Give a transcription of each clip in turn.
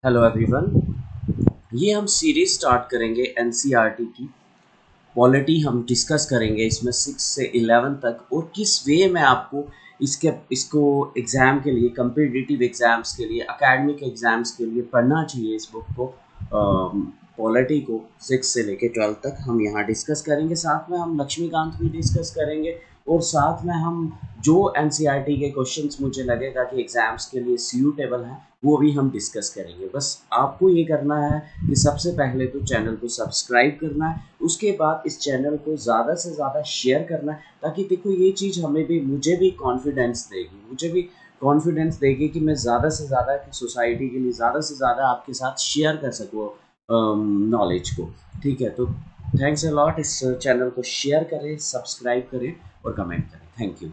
Hello everyone. ये हम series start करेंगे एनसीईआरटी की। पॉलिटी हम डिस्कस करेंगे इसमें 6 से 11 तक, और किस वे में आपको इसको एग्ज़ाम के लिए, कम्पिटिटिव एग्ज़ाम्स के लिए, एकेडमिक एग्ज़ाम्स के लिए पढ़ना चाहिए। इस बुक को, पॉलिटी को 6 से लेकर 12 तक हम यहाँ डिस्कस करेंगे। साथ में हम लक्ष्मीकांत भी डिस्कस करेंगे, और साथ में हम जो एनसीईआरटी के क्वेश्चंस मुझे लगेगा कि एग्ज़ाम्स के लिए सूटेबल हैं वो भी हम डिस्कस करेंगे। बस आपको ये करना है कि सबसे पहले तो चैनल को सब्सक्राइब करना है, उसके बाद इस चैनल को ज़्यादा से ज़्यादा शेयर करना है, ताकि देखो ये चीज़ मुझे भी कॉन्फिडेंस देगी कि मैं ज़्यादा से ज़्यादा सोसाइटी के लिए ज़्यादा से ज़्यादा आपके साथ शेयर कर सकूँ नॉलेज को। ठीक है, तो थैंक्स अ लॉट। इस चैनल को शेयर करें, सब्सक्राइब करें और कमेंट करें। Thank you.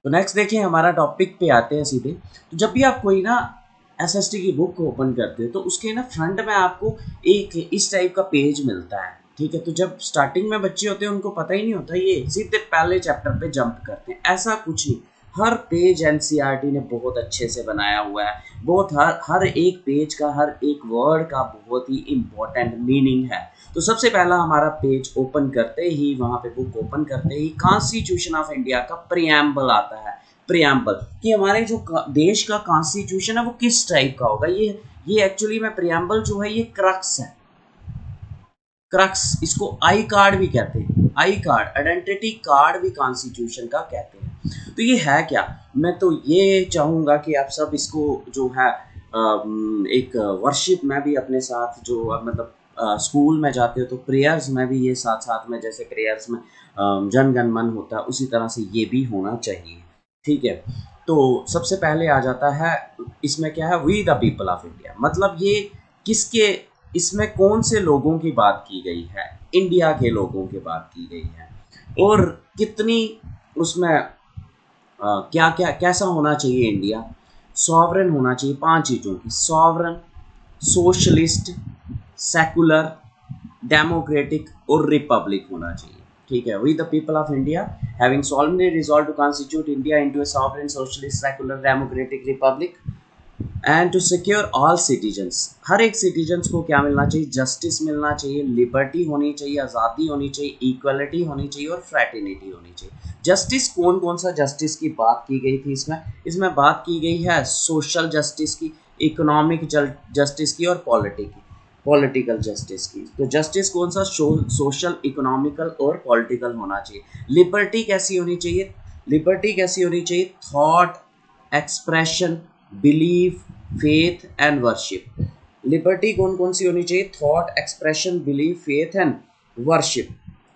तो नेक्स्ट देखिए, हमारा टॉपिक पे आते हैं सीधे। तो जब भी आप कोई ना एसएसटी की बुक को ओपन करते हैं तो उसके ना फ्रंट में आपको एक इस टाइप का पेज मिलता है। ठीक है, तो जब स्टार्टिंग में बच्चे होते हैं उनको पता ही नहीं होता, ये सीधे पहले चैप्टर पे जंप करते हैं। ऐसा कुछ नहीं, हर पेज एनसीईआरटी ने बहुत अच्छे से बनाया हुआ है। बहुत हर एक पेज का, हर एक वर्ड का बहुत ही इम्पोर्टेंट मीनिंग है। तो सबसे पहला हमारा पेज ओपन करते ही, वहां पे बुक ओपन करते ही कॉन्स्टिट्यूशन ऑफ इंडिया का प्रियम्बल आता है। प्रियम्बल कि हमारे जो देश का कॉन्स्टिट्यूशन है वो किस टाइप का होगा। ये एक्चुअली में प्रियम्बल जो है ये क्रक्स है। क्रक्स, इसको आई कार्ड भी कहते हैं। आई कार्ड, आइडेंटिटी कार्ड भी कॉन्स्टिट्यूशन का कहते हैं। तो ये है क्या, मैं तो ये चाहूंगा कि आप सब इसको जो है एक वर्शिप में भी अपने साथ, जो मतलब स्कूल में जाते हो तो प्रेयर्स में भी ये साथ साथ में, जैसे प्रेयर्स में जन गण मन होता है उसी तरह से ये भी होना चाहिए। ठीक है, तो सबसे पहले आ जाता है इसमें क्या है, we the people of India. मतलब ये किसके, इसमें कौन से लोगों की बात की गई है, इंडिया के लोगों की बात की गई है। और कितनी उसमें क्या क्या कैसा होना चाहिए इंडिया। सॉवरन होना चाहिए 5 चीज़ों की: सॉवरन, सोशलिस्ट, सेकुलर, डेमोक्रेटिक और रिपब्लिक होना चाहिए। ठीक है, we the people of India having solemnly resolved to constitute India into a sovereign, socialist, secular, democratic republic and to secure all citizens. हर एक सिटीजन्स को क्या मिलना चाहिए, जस्टिस मिलना चाहिए, लिबर्टी होनी चाहिए, आज़ादी होनी चाहिए, इक्वलिटी होनी चाहिए और फ्रेटर्निटी होनी चाहिए। जस्टिस, कौन कौन सा जस्टिस की बात की गई थी इसमें, इसमें बात की गई है सोशल जस्टिस की, इकोनॉमिक जस्टिस की और पॉलिटिकल जस्टिस की। तो जस्टिस कौन सा, सोशल, इकोनॉमिकल और पॉलिटिकल होना चाहिए। लिबर्टी कैसी होनी चाहिए, लिबर्टी कैसी होनी चाहिए, thought, expression, belief, faith and worship. Liberty कौन कौन सी होनी चाहिए, thought, expression, belief, faith and worship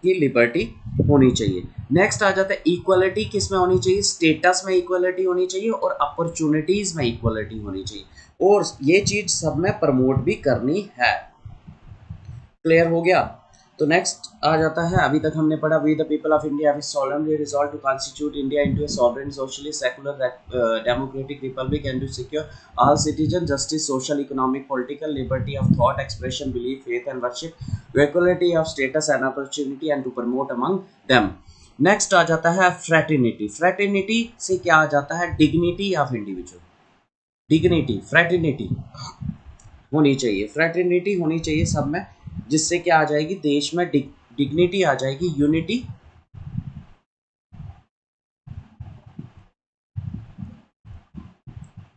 की लिबर्टी होनी चाहिए। नेक्स्ट आ जाता है इक्वलिटी, किस में होनी चाहिए, स्टेटस में इक्वलिटी होनी चाहिए और अपॉर्चुनिटीज में इक्वलिटी होनी चाहिए, और ये चीज सब में प्रमोट भी करनी है। क्लियर हो गया। तो नेक्स्ट आ जाता है, अभी तक हमने पढ़ा, we the people of India have solemnly resolved to constitute India into a sovereign, socialist, secular, democratic republic and to secure all citizen justice, social, economic, political liberty of thought, expression, belief, faith and worship, equality of status and opportunity and to promote among them। Next आ जाता है fraternity. Fraternity से क्या आ जाता है, dignity of individual. Dignity, fraternity होनी चाहिए, फ्रेटर्निटी होनी चाहिए सब में, जिससे क्या आ जाएगी, देश में डिग्निटी आ जाएगी, यूनिटी।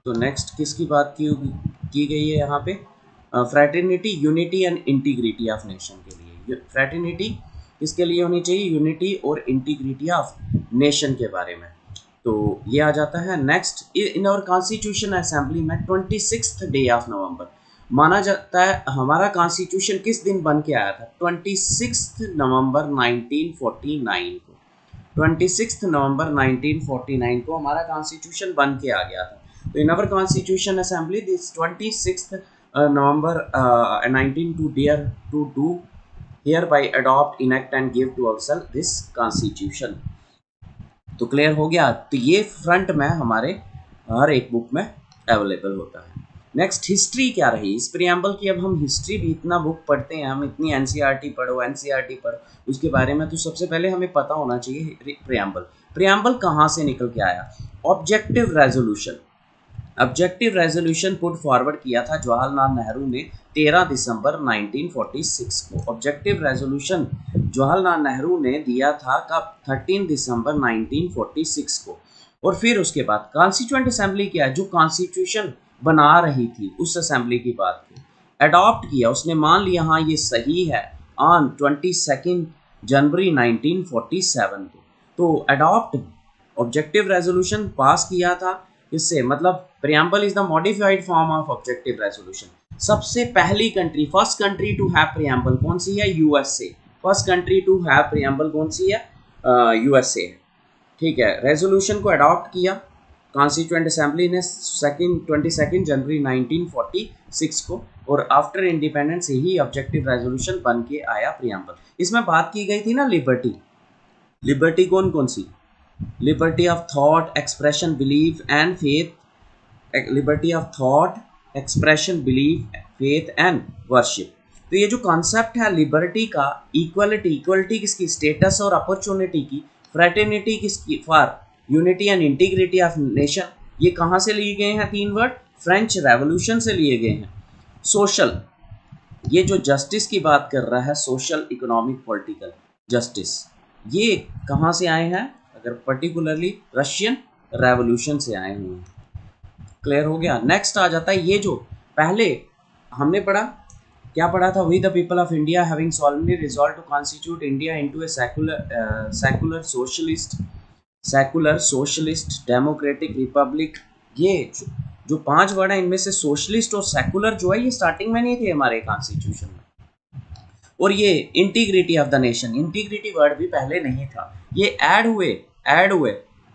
तो नेक्स्ट किसकी बात की गई है यहाँ पे, fraternity, unity and integrity of nation के लिए। फ्रेटर्निटी किसके लिए होनी चाहिए, यूनिटी और इंटीग्रिटी ऑफ नेशन के बारे में। तो ये आ जाता है। नेक्स्ट, इन और कॉन्स्टिट्यूशन असेंबली में 26 डे ऑफ नवंबर माना जाता है। हमारा कॉन्स्टिट्यूशन किस दिन बन के आया था, 26 नवंबर 1949 को। 26 नवंबर 1949 को हमारा कॉन्स्टिट्यूशन बन के आ गया था। तो in our constituent assembly this 26 November 19 to dear to do hereby adopt, enact and give to ourselves this constitution। तो क्लियर हो गया। तो ये फ्रंट में हमारे हर एक बुक में अवेलेबल होता है। नेक्स्ट, हिस्ट्री क्या रही इस प्रियम्बल की। अब हम हिस्ट्री भी, इतना बुक पढ़ते हैं हम, इतनी एनसीईआरटी पढ़ो, एनसीईआरटी पढ़ो, उसके बारे में तो सबसे पहले हमें पता होना चाहिए प्रियम्बल। प्रियम्बल कहाँ से निकल के आया, objective resolution. Objective resolution put forward किया था जवाहरलाल नेहरू ने 13 दिसंबर 1946 को। ऑब्जेक्टिव रेजोल्यूशन जवाहरलाल नेहरू ने दिया था कब? 13 दिसंबर 1946 को। और फिर उसके बाद कॉन्स्टिट्यूएंट असेंबली क्या है, जो कॉन्स्टिट्यूशन बना रही थी उस असेंबली की बात की, अडॉप्ट किया, उसने मान लिया हाँ ये सही है ऑन 22 जनवरी 1947 को। तो अडॉप्ट ऑब्जेक्टिव रेजोल्यूशन पास किया था इससे, मतलब preamble is the modified form of objective resolution. सबसे पहली country, first country to have preamble कौन सी है? USA. First country to have preamble कौन सी है? यूएसए। ठीक है, रेजोल्यूशन को अडॉप्ट किया कॉन्स्टिट्यूएंट असेंबली ने 22 जनवरी 1946 को, और आफ्टर इंडिपेंडेंस ही ऑब्जेक्टिव रेजोल्यूशन बन के आया प्रियम्बल। इसमें बात की गई थी ना लिबर्टी, लिबर्टी कौन कौन सी? Liberty of thought, expression, belief and faith. Liberty of thought, expression, belief, faith and worship. तो ये जो कॉन्सेप्ट है लिबर्टी का, इक्वलिटी, इक्वलिटी किसकी? स्टेटस और अपॉर्चुनिटी की। फ्रेटर्निटी किसकी? For unity and integrity of nation. ये कहाँ से लिए गए हैं तीन वर्ड? फ्रेंच रेवोल्यूशन से लिए गए हैं। सोशल, ये जो जस्टिस की बात कर रहा है, सोशल, इकोनॉमिक, पॉलिटिकल जस्टिस, ये कहाँ से आए हैं? अगर पर्टिकुलरली रशियन रेवोल्यूशन से आए हुए हैं। क्लियर हो गया? नेक्स्ट आ जाता है ये जो पहले हमने पढ़ा, क्या पढ़ा था? We the people of India having solemnly resolve to constitute India into a secular socialist democratic republic. ये जो पांच वर्ड है इनमें से सोशलिस्ट और सेकुलर जो है ये स्टार्टिंग में नहीं थे हमारे कॉन्स्टिट्यूशन में। और ये integrity of the nation, integrity word भी पहले नहीं था, ये ऐड हुए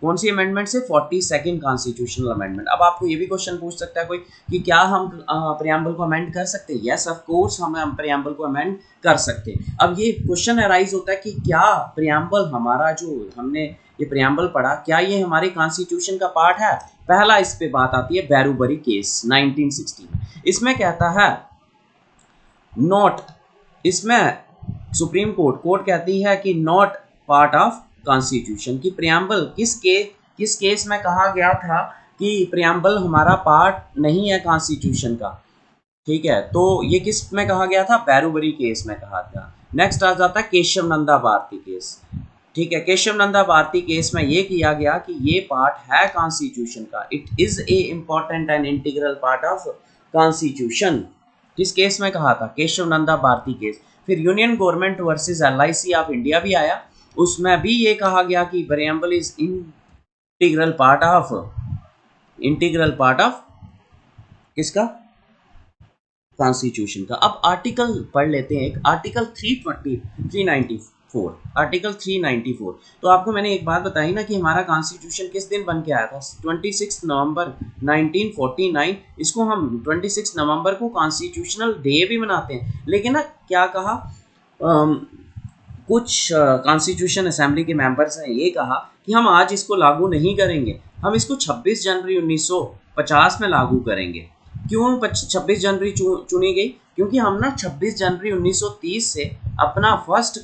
कौन सी अमेंडमेंट से? 42nd constitutional amendment. अब आपको ये भी क्वेश्चन पूछ सकता है कोई कि क्या हम प्रियम्बल को अमेंड कर सकते हैं? यस ऑफ कोर्स हम प्रियम्बल को अमेंड कर सकते हैं। अब ये क्वेश्चन अराइज होता है कि क्या प्रियम्बल हमारा, जो हमने ये प्रियम्बल पढ़ा, क्या ये हमारे कॉन्स्टिट्यूशन का पार्ट है? पहला इस पे बात आती है बैरूबरी केस 1960 में। इसमें कहता है नॉट, इसमें सुप्रीम कोर्ट कहती है कि नॉट पार्ट ऑफ कॉन्स्टिट्यूशन की प्रियम्बल। किस केस में कहा गया था कि प्रियम्बल हमारा पार्ट नहीं है कॉन्स्टिट्यूशन का? ठीक है, तो ये किस में कहा गया था? बैरूबरी केस में कहा था। नेक्स्ट आ जाता है केशव नंदा भारती केस। ठीक है, केशव नंदा भारती केस में ये किया गया कि ये पार्ट है कॉन्स्टिट्यूशन का, it is a important and integral part of constitution. किस केस में कहा था? केशव नंदा भारती केस। फिर union government versus LIC of India भी आया, उसमें भी ये कहा गया कि preamble is integral part of किसका? कॉन्स्टिट्यूशन का। अब आर्टिकल पढ़ लेते हैं, एक आर्टिकल 394, आर्टिकल 394। तो आपको मैंने एक बात बताई ना कि हमारा कॉन्स्टिट्यूशन किस दिन बन के आया था? 26 नवंबर 1949। इसको हम 26 नवंबर को कॉन्स्टिट्यूशनल डे भी मनाते हैं, लेकिन ना क्या कहा, कुछ कॉन्स्टिट्यूशन असेंबली के मेंबर्स ने ये कहा कि हम आज इसको लागू नहीं करेंगे, हम इसको 26 जनवरी 1950 में लागू करेंगे। क्यों 26 जनवरी चुनी गई? क्योंकि हम ना 26 जनवरी 1930 से अपना फर्स्ट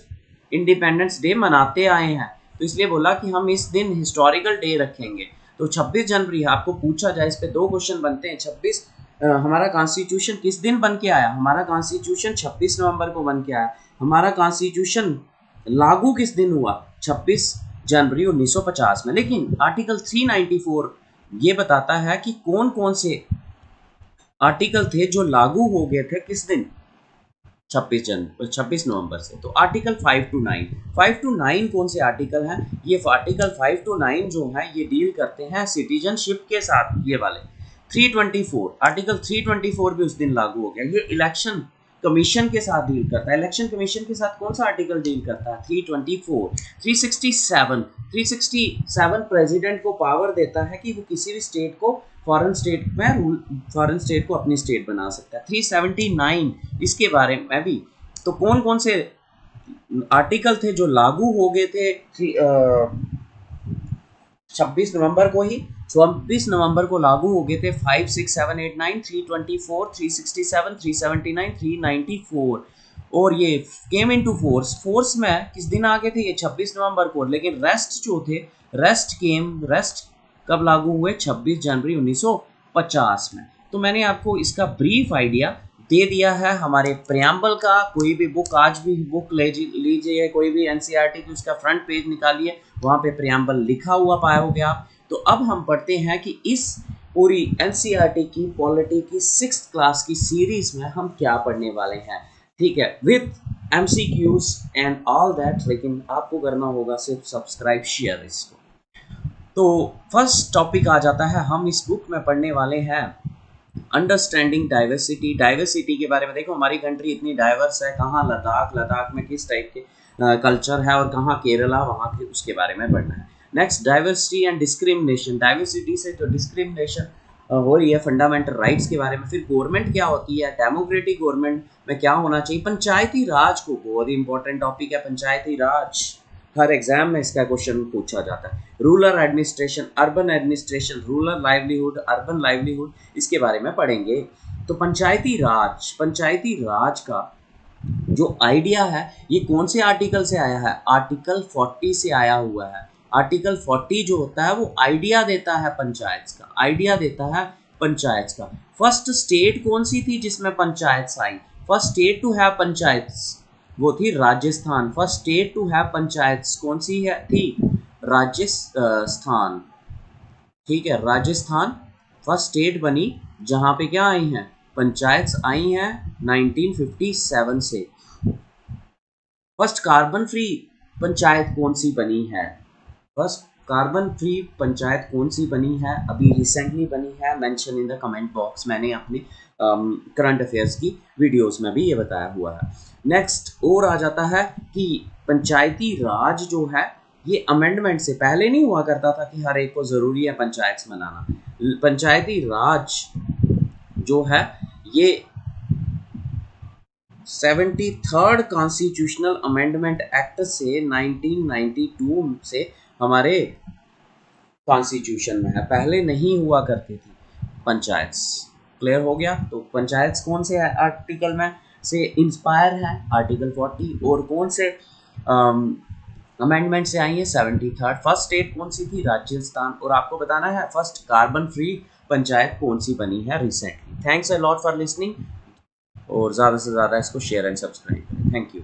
इंडिपेंडेंस डे मनाते आए हैं, तो इसलिए बोला कि हम इस दिन हिस्टोरिकल डे रखेंगे। तो 26 जनवरी आपको पूछा जाए, इस पे दो क्वेश्चन बनते हैं। 26 हमारा कॉन्स्टिट्यूशन किस दिन बन के आया? हमारा कॉन्स्टिट्यूशन 26 नवंबर को बन के आया। हमारा कॉन्स्टिट्यूशन लागू किस दिन हुआ? 26 जनवरी 1950 में। लेकिन आर्टिकल 394 ये बताता है कि कौन कौन से आर्टिकल थे जो लागू हो गए थे किस दिन? 26 नवंबर से। तो आर्टिकल 5 to 9 कौन से आर्टिकल हैं? ये आर्टिकल 5 to 9 जो है ये डील करते हैं सिटीजनशिप के साथ, ये वाले। 324 आर्टिकल 324 भी उस दिन लागू हो गया। ये इलेक्शन कमीशन के साथ डील करता है। इलेक्शन कमीशन के साथ कौन सा आर्टिकल डील करता है? 324। 367 प्रेसिडेंट को पावर देता है कि वो किसी भी स्टेट को फॉरेन स्टेट को अपनी स्टेट बना सकता है। 379 इसके बारे में भी। तो कौन कौन से आर्टिकल थे जो लागू हो गए थे 26 नवंबर को ही? 26 नवंबर को लागू हो गए थे 5, 6, 7, 8, 9, 324, 367, 379, 394। और ये केम इनटू फोर्स में किस दिन आ गए थे? ये 26 नवंबर को। लेकिन रेस्ट जो थे, रेस्ट कब लागू हुए? 26 जनवरी 1950 1950 में। तो मैंने आपको इसका ब्रीफ आइडिया दे दिया है हमारे प्रियम्बल का। कोई भी बुक आज भी बुक लीजिए, कोई भी एनसीईआरटी की उसका फ्रंट पेज निकालिए, वहाँ पे प्रियम्बल लिखा हुआ पाओगे आप। तो अब हम पढ़ते हैं कि इस पूरी एनसीईआरटी की पॉलिटी की 6th क्लास की सीरीज में हम क्या पढ़ने वाले हैं, ठीक है, with MCQs and all that. लेकिन आपको करना होगा सिर्फ सब्सक्राइब शेयर इसको। तो फर्स्ट टॉपिक आ जाता है, हम इस बुक में पढ़ने वाले हैं अंडरस्टैंडिंग डाइवर्सिटी। डाइवर्सिटी के बारे में देखो, हमारी कंट्री इतनी डाइवर्स है, कहाँ लद्दाख में किस टाइप के कल्चर है, और कहाँ केरला, वहाँ के उसके बारे में पढ़ना है। Next, diversity and discrimination. Diversity से जो डिस्क्रिमिनेशन हो रही है फंडामेंटल राइट्स के बारे में। फिर गवर्नमेंट क्या होती है, डेमोक्रेटिक गवर्नमेंट में क्या होना चाहिए। पंचायती राज को, बहुत ही इंपॉर्टेंट टॉपिक है पंचायती राज, हर एग्जाम में इसका क्वेश्चन पूछा जाता है। Rural administration, urban administration, rural livelihood, urban livelihood, इसके बारे में पढ़ेंगे। तो पंचायती राज का जो आइडिया है ये कौन से आर्टिकल से आया है, आर्टिकल 40 से आया हुआ है। आर्टिकल 40 जो होता है वो आइडिया देता है पंचायत का। फर्स्ट स्टेट कौन सी थी जिसमें पंचायत आई, first state to have panchayat वो थी Rajasthan. First state to have panchayat कौन सी है थी, राजस्थान, ठीक है, राजस्थान फर्स्ट स्टेट बनी जहां पे क्या आई हैं, पंचायत आई हैं 1957 से। फर्स्ट कार्बन फ्री पंचायत कौन सी बनी है, फर्स्ट कार्बन फ्री पंचायत कौन सी बनी है, अभी रिसेंटली बनी है, mention in the comment box, मैंने अपनी करंट अफेयर्स की वीडियोस में भी ये बताया हुआ है। नेक्स्ट और आ जाता है कि पंचायती राज जो है ये अमेंडमेंट से पहले नहीं हुआ करता था कि हर एक को ज़रूरी है पंचायत बनाना। पंचायती राज जो है ये 73rd कॉन्स्टिट्यूशनल अमेंडमेंट एक्ट से 1992 से हमारे कॉन्स्टिट्यूशन में है, पहले नहीं हुआ करती थी पंचायत। क्लियर हो गया। तो पंचायत कौन से आर्टिकल में से इंस्पायर है, आर्टिकल 40, और कौन से अमेंडमेंट से आई है, 73rd। फर्स्ट स्टेट कौन सी थी, राजस्थान, और आपको बताना है फर्स्ट कार्बन फ्री पंचायत कौन सी बनी है recently. Thanks a lot for listening, और ज़्यादा से ज़्यादा इसको शेयर एंड सब्सक्राइब करें। Thank you.